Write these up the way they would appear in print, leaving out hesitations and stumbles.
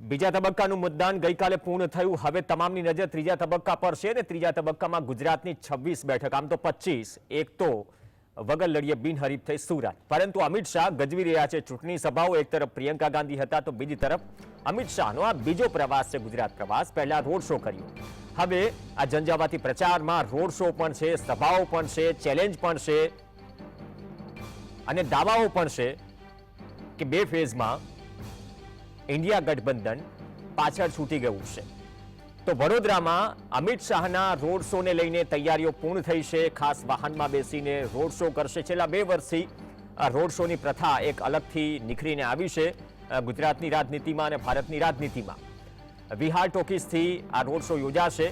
બીજા તબક્કાનું મતદાન ગઈકાલે પૂર્ણ થયું। હવે તમામની નજર ત્રીજા તબક્કા પર છે અને ત્રીજા તબક્કામાં ગુજરાતની 26 બેઠક, આમ તો 25, એક તો વગર લડીએ બિનહરીફ થઈ સુરત। પરંતુ અમિત શાહ ગજવી રહ્યા છે ચૂંટણી સભાઓ। એક તરફ પ્રિયંકા ગાંધી હતા તો બીજી તરફ અમિત શાહનો આ બીજો પ્રવાસ છે, ગુજરાત પ્રવાસ। પહેલા રોડ શો કર્યો, હવે આ ઝંઝાવાતી પ્રચારમાં રોડ શો પણ છે, સભાઓ પણ છે, ચેલેન્જ પણ છે અને દાવાઓ પણ છે કે બે ફેઝમાં ઇન્ડિયા ગઠબંધન પાછળ છૂટી ગયું છે। તો વડોદરામાં અમિત શાહના રોડ શોને લઈને તૈયારીઓ પૂર્ણ થઈ છે। ખાસ વાહનમાં બેસીને રોડ શો કરશે। છેલ્લા 2 વર્ષથી આ રોડ શોની પ્રથા એક અલગથી નિખરીને આવી છે ગુજરાતની રાજનીતિમાં અને ભારતની રાજનીતિમાં। વિહાર ટોકીઝથી આ રોડ શો યોજાશે।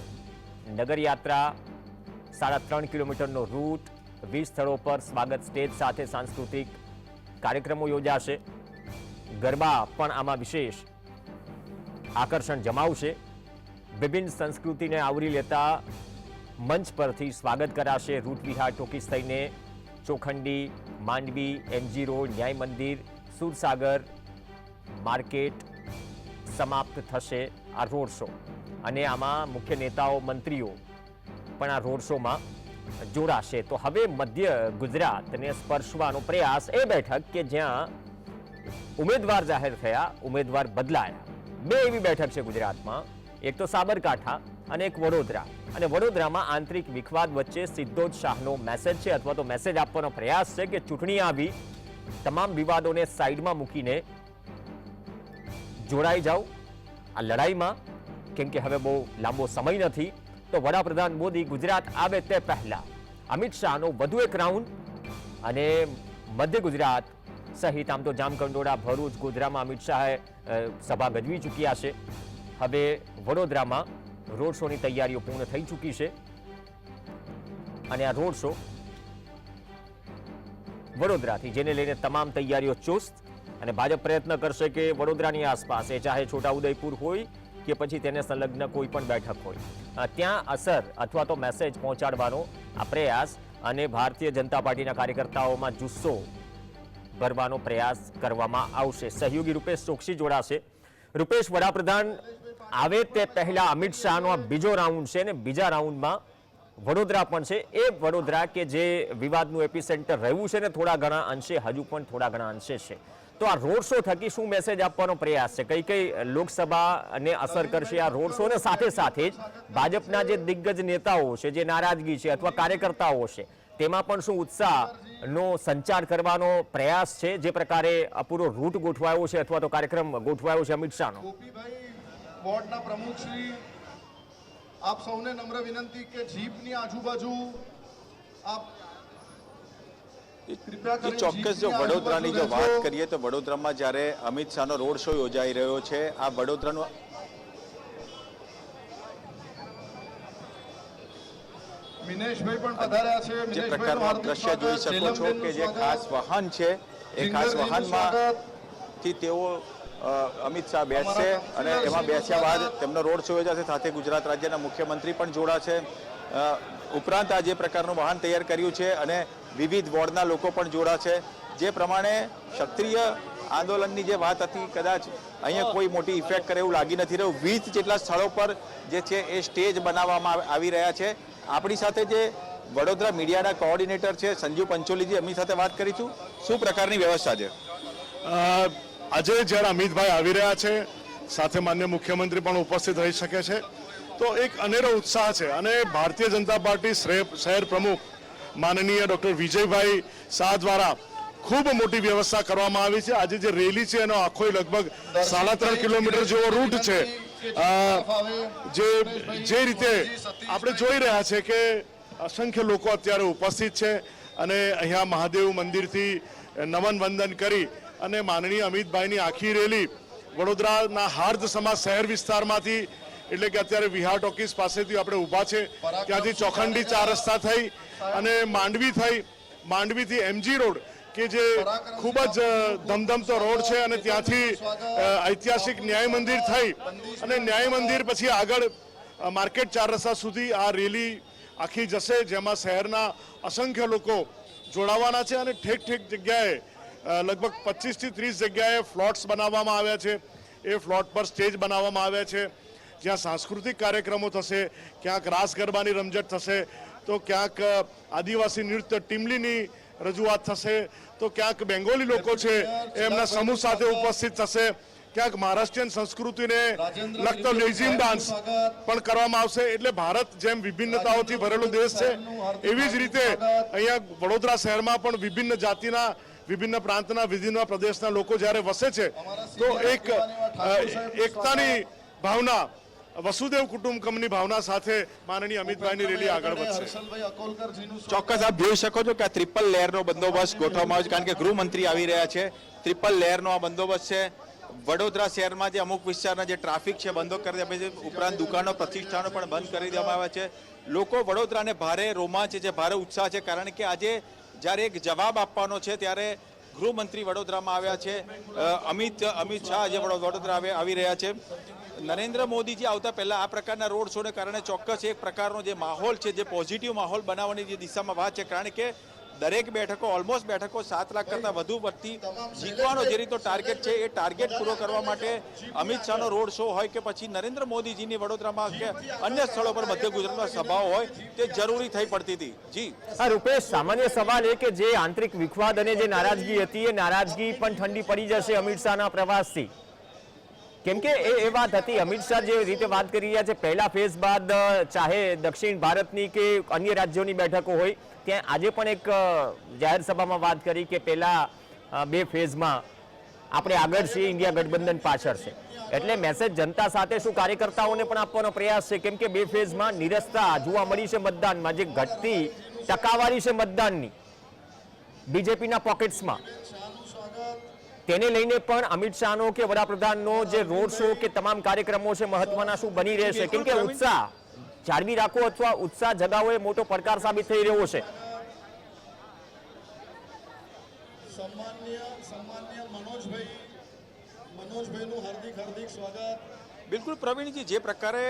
નગરયાત્રા 3.5 કિલોમીટરનો રૂટ, 20 સ્થળો પર સ્વાગત સ્ટેજ સાથે સાંસ્કૃતિક કાર્યક્રમો યોજાશે। ગરબા પણ આમાં વિશેષ આકર્ષણ જમાવશે। વિભિન્ન સંસ્કૃતિને આવરી લેતા મંચ પરથી સ્વાગત કરાશે। રૂટ વિહાર ટોકીઝ થઈને ચોખંડી, માંડવી, એમજી રોડ, ન્યાય મંદિર, સુરસાગર માર્કેટ સમાપ્ત થશે આ રોડ શો અને આમાં મુખ્ય નેતાઓ, મંત્રીઓ પણ આ રોડ શોમાં જોડાશે। તો હવે મધ્ય ગુજરાતને સ્પર્શવાનો પ્રયાસ એ બેઠક કે જ્યાં ઉમેદવાર જાહેર થયા, ઉમેદવાર બદલાયા। 2 એવી બેઠક છે ગુજરાતમાં, એક તો સાબરકાંઠા અને એક વડોદરા। અને વડોદરામાં આંતરિક વિખવાદ વચ્ચે સીધો જ શાહનો મેસેજ છે અથવા તો મેસેજ આપવાનો પ્રયાસ છે કે ચૂંટણી આવી, તમામ વિવાદોને સાઈડમાં મૂકીને જોડાઈ જાઓ આ લડાઈમાં, કેમ કે હવે બહુ લાંબો સમય નથી। તો વડાપ્રધાન મોદી ગુજરાત આવે તે પહેલા અમિત શાહનો વધુ એક રાઉન્ડ અને મધ્ય ગુજરાત સહિત આમ તો જામકંડોળા, ભરૂચ, ગોધરામાં અમિત શાહે સભા ગજવી ચૂક્યા છે। હવે વડોદરામાં રોડ શોની તૈયારીઓ પૂર્ણ થઈ ચૂકી છે અને આ રોડ શો વડોદરાથી જેને લઈને તમામ તૈયારીઓ ચુસ્ત અને ભાજપ પ્રયત્ન કરશે કે વડોદરાની આસપાસ એ ચાહે છોટાઉદેપુર હોય કે પછી તેને સંલગ્ન કોઈ પણ બેઠક હોય ત્યાં અસર અથવા તો મેસેજ પહોંચાડવાનો આ પ્રયાસ અને ભારતીય જનતા પાર્ટીના કાર્યકર્તાઓમાં જુસ્સો ભરવાનો પ્રયાસ કરવામાં આવશે। સહયોગી રૂપેશ ચોકસી જોડાશે। રૂપેશ, વડાપ્રધાન આવે તે પહેલા અમિત શાહનો આ બીજો રાઉન્ડ છે અને બીજા રાઉન્ડમાં વડોદરા પણ છે। એ વડોદરા કે જે વિવાદનું એપિસેન્ટર રહ્યું છે ને થોડા ઘણા અંશે, હજુ પણ થોડા ઘણા અંશે છે। તો આ રોડ શો થકી શું મેસેજ આપવાનો પ્રયાસ છે? કઈ કઈ લોકસભાને અસર કરશે આ રોડ શો ને સાથે સાથે જ ભાજપના જે દિગ્ગજ નેતાઓ છે, જે નારાજગી છે અથવા કાર્યકર્તાઓ છે, તેમાં પણ શું ઉત્સાહનો સંચાર કરવાનો પ્રયાસ છે? જે પ્રકારે પૂરો રૂટ ગોઠવાયો છે અથવા તો કાર્યક્રમ ગોઠવાયો છે અમિત શાહનો। વોર્ડના પ્રમુખ શ્રી, આપ સૌને નમ્ર વિનંતી કે જીપની આજુબાજુ આપ ચોક્કસ જો વડોદરાની જો વાત કરીએ તો વડોદરામાં જ્યારે અમિત શાહનો રોડ શો યોજાઈ રહ્યો છે, આ વડોદરાનું મિનેશભાઈ પણ પધાર્યા છે। જે પ્રકારનું દ્રશ્ય જોઈ શકો છો કે જે ખાસ વાહન છે એ ખાસ વાહનમાંથી તેઓ અમિત શાહ બેસશે અને એમાં બેસ્યા બાદ તેમનો રોડ શો યોજાશે। સાથે ગુજરાત રાજ્યના મુખ્યમંત્રી પણ જોડાશે। ઉપરાંત આ જે પ્રકારનું વાહન તૈયાર કર્યું છે અને વિવિધ વોર્ડના લોકો પણ જોડાશે। જે પ્રમાણે ક્ષત્રિય આંદોલનની જે વાત હતી, કદાચ અહીંયા કોઈ મોટી ઇફેક્ટ કરે એવું લાગી નથી રહ્યું। 20 જેટલા સ્થળો પર જે છે એ સ્ટેજ બનાવવામાં આવી રહ્યા છે। આપણી સાથે જે વડોદરા મીડિયાના કોઓર્ડિનેટર છે સંજીવ પંચોલીજી, એમની સાથે વાત કરીશું। શું પ્રકારની વ્યવસ્થા છે? આજે જ્યારે અમિતભાઈ આવી રહ્યા છે, સાથે માન્ય મુખ્યમંત્રી પણ ઉપસ્થિત રહી શકે છે, તો એક અનેરો ઉત્સાહ છે અને ભારતીય જનતા પાર્ટી શહેર પ્રમુખ માનનીય ડૉક્ટર વિજયભાઈ શાહ દ્વારા ખૂબ મોટી વ્યવસ્થા કરવામાં આવી છે। આજે જે રેલી છે એનો આખો લગભગ 3.5 કિલોમીટર જેવો રૂટ છે। જે રીતે આપણે જોઈ રહ્યા છે કે અસંખ્ય લોકો અત્યારે ઉપસ્થિત છે અને અહીંયા મહાદેવ મંદિરથી નમન વંદન કરી અને માનનીય અમિતભાઈની આખી રેલી વડોદરાના હાર્દ સમાજ શહેર વિસ્તારમાંથી, એટલે કે અત્યારે વિહાર ટોકીઝ પાસેથી આપણે ઊભા છે, ત્યાંથી ચોખંડી 4 રસ્તા થઈ અને માંડવીથી એમજી રોડ કે જે ખૂબ જ ધમધમતો રોડ છે અને ત્યાંથી ઐતિહાસિક ન્યાય મંદિર થઈ અને ન્યાય મંદિર પછી આગળ માર્કેટ 4 રસ્તા સુધી આ રેલી આખી જશે, જેમાં શહેરના અસંખ્ય લોકો જોડાવાના છે અને ઠેક ઠેક જગ્યાએ લગભગ 25 થી 30 જગ્યાએ ફ્લોટ્સ બનાવવામાં આવ્યા છે। એ પ્લોટ પર સ્ટેજ બનાવવામાં આવ્યા છે, જ્યાં સાંસ્કૃતિક કાર્યક્રમો થશે, ક્યાંક રાસ ગરબાની રમઝટ થશે, તો ક્યાંક આદિવાસી નૃત્ય ટીમલીની રજૂઆત થશે, તો ક્યાંક બેંગોલી લોકો છે એમના સમૂહ સાથે ઉપસ્થિત થશે, ક્યાંક મહારાષ્ટ્રીયન સંસ્કૃતિને લગતો લેઝિમ ડાન્સ પણ કરવામાં આવશે. એટલે ભારત જેમ વિભિન્નતાઓથી ભરેલો દેશ છે, એવી જ રીતે અહીંયા વડોદરા શહેરમાં પણ વિભિન્ન જાતિના, વિભિન્ન પ્રાંતના, વિભિન્ન પ્રદેશના લોકો જ્યારે વસે છે, તો એક એકતાની ભાવના, વસુદેવ કુટુંબકમની ભાવના સાથે માનનીય અમિતભાઈની રેલી આગળ વધશે. હર્ષલભાઈ અકોલકરજીનું ચોક્કસ આપ જોઈ શકો છો કે આ ટ્રિપલ લેયરનો બંદોબસ્ત ગોઠવવામાં આવ્યો છે, કારણ કે ગૃહમંત્રી આવી રહ્યા છે. ટ્રિપલ લેયરનો આ બંદોબસ્ત છે. વડોદરા શહેરમાં જે અમુક વિસ્તારના જે ટ્રાફિક છે બંધો કરી દેવામાં આવે છે, ઉપરાંત દુકાનો, પ્રતિષ્ઠાનો પણ બંધ કરી દેવામાં આવ્યા છે. લોકો વડોદરાને ભારે રોમાંચ છે, ભારે ઉત્સાહ છે, કારણ કે આજે જ્યારે એક જવાબ આપવાનો છે ત્યારે ગૃહમંત્રી વડોદરામાં આવ્યા છે. અમિત શાહ જે વડોદરા આવી રહ્યા છે. નરેન્દ્ર મોદીજી આવતા પહેલા આ પ્રકારના રોડ શોને કારણે ચોક્કસ એક પ્રકારનો જે માહોલ છે, જે પોઝિટિવ માહોલ બનાવવાની જે દિશામાં વાત છે, કારણ કે દરેક બેઠકો, ઓલમોસ્ટ બેઠકો 7 લાખ કરતાં વધુ વતી જીતવાનો જે રીતનો ટાર્ગેટ છે, એ ટાર્ગેટ પૂરો કરવા માટે અમિત શાહનો રોડ શો હોય કે પછી નરેન્દ્ર મોદીજીની વડોદરામાં કે અન્ય સ્થળો પર મધ્ય ગુજરાતમાં સભાઓ હોય, તે જરૂરી થઈ પડતી હતી. જી રૂપેશ, સામાન્ય સવાલ એ કે જે આંતરિક વિખવાદ અને જે નારાજગી હતી, એ નારાજગી પણ ઠંડી પડી જશે અમિત શાહના પ્રવાસથી, કેમ કે એ વાત હતી. અમિત શાહ જે રીતે વાત કરી રહ્યા છે, પહેલા ફેઝ બાદ ચાહે દક્ષિણ ભારતની કે અન્ય રાજ્યોની બેઠકો હોય, ત્યાં આજે પણ એક જાહેર સભામાં વાત કરી કે પહેલા 2 ફેઝમાં આપણે આગળ છીએ, ઇન્ડિયા ગઠબંધન પાછળ છે. એટલે મેસેજ જનતા સાથે શું કાર્યકર્તાઓને પણ આપવાનો પ્રયાસ છે, કેમ કે 2 ફેઝમાં નિરસ્તા જોવા મળી છે મતદાનમાં, જે ઘટતી ટકાવારી છે મતદાનની બીજેપીના પોકેટ્સમાં, તેને લઈને પણ અમિત શાહનો કે વડાપ્રધાનનો જે રોડ શો કે તમામ કાર્યક્રમો છે મહત્વના શું બની રહેશે, કેમ કે ઉત્સાહ જાળવી રાખવો અથવા ઉત્સાહ જગાવવો એ મોટો પડકાર સાબિત થઈ રહ્યો છે. સન્માનીય મનોજભાઈનું હાર્દિક સ્વાગત. બિલકુલ પ્રવીણજી, જે પ્રકારે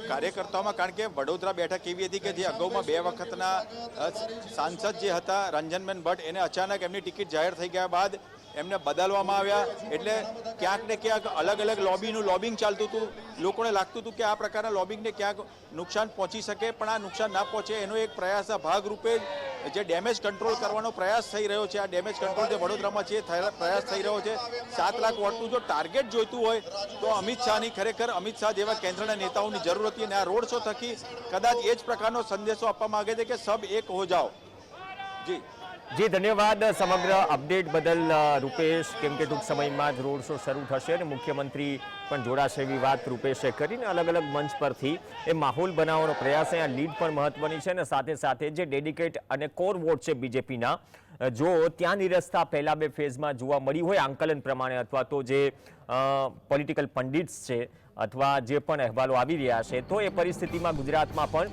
કાર્યકર્તાઓમાં, કારણ કે વડોદરા બેઠક એવી હતી કે જે અગાઉમાં 2 વખતના સાંસદ જે હતા રંજનબેન ભટ્ટ, એને અચાનક એમની ટિકિટ જાહેર થઈ ગયા બાદ એમને બદલવામાં આવ્યા. એટલે ક્યાંક ને ક્યાંક અલગ અલગ લોબિંગ ચાલતું હતું. લોકોને લાગતું હતું કે આ પ્રકારના લોબિંગને ક્યાંક નુકસાન પહોંચી શકે, પણ આ નુકસાન ના પહોંચે એનો એક પ્રયાસના ભાગરૂપે જે ડેમેજ કંટ્રોલ કરવાનો પ્રયાસ થઈ રહ્યો છે, આ ડેમેજ કંટ્રોલ જે વડોદરામાં છે પ્રયાસ થઈ રહ્યો છે. 7 લાખ વોટનું જો ટાર્ગેટ જોઈતું હોય તો અમિત શાહની, ખરેખર અમિત શાહ જેવા કેન્દ્રના નેતાઓની જરૂર હતી, અને આ રોડ શો થકી કદાચ એ જ પ્રકારનો સંદેશો આપવા માંગે છે કે સબ એક હો જાઓ. જી ધન્યવાદ સમગ્ર અપડેટ બદલ રૂપેશ, કેમ કે ટૂંક સમયમાં જ રોડ શો શરૂ થશે અને મુખ્યમંત્રી પણ જોડાશે એવી વાત રૂપેશે કરીને અલગ અલગ મંચ પરથી એ માહોલ બનાવવાનો પ્રયાસ. અહીંયા લીડ પણ મહત્વની છે અને સાથે સાથે જે ડેડિકેટ અને કોર વોટ છે બીજેપીના, જો ત્યાં નિરસ્તા પહેલા 2 ફેઝમાં જોવા મળી હોય આંકલન પ્રમાણે, અથવા તો જે પોલિટિકલ પંડિટ્સ છે અથવા જે પણ અહેવાલો આવી રહ્યા છે, તો એ પરિસ્થિતિમાં ગુજરાતમાં પણ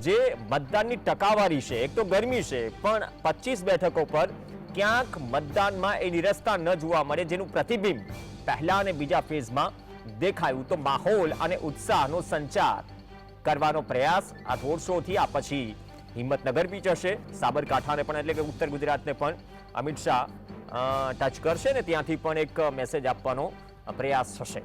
જે મતદાનની ટકાવારી છે, એક તો ગરમી છે, પણ 25 બેઠકો પર ક્યાંક મતદાનમાં એ નિરસ્તા ન જોવા મળે, જેનું પ્રતિબિંબ પહેલા અને બીજા ફેઝમાં દેખાયું. તો માહોલ અને ઉત્સાહનો સંચાર કરવાનો પ્રયાસ આ રોડ શોથી, આ પછી હિંમતનગર બી જશે, સાબરકાંઠાને પણ એટલે કે ઉત્તર ગુજરાતને પણ અમિત શાહ ટચ કરશે ને ત્યાંથી પણ એક મેસેજ આપવાનો પ્રયાસ થશે.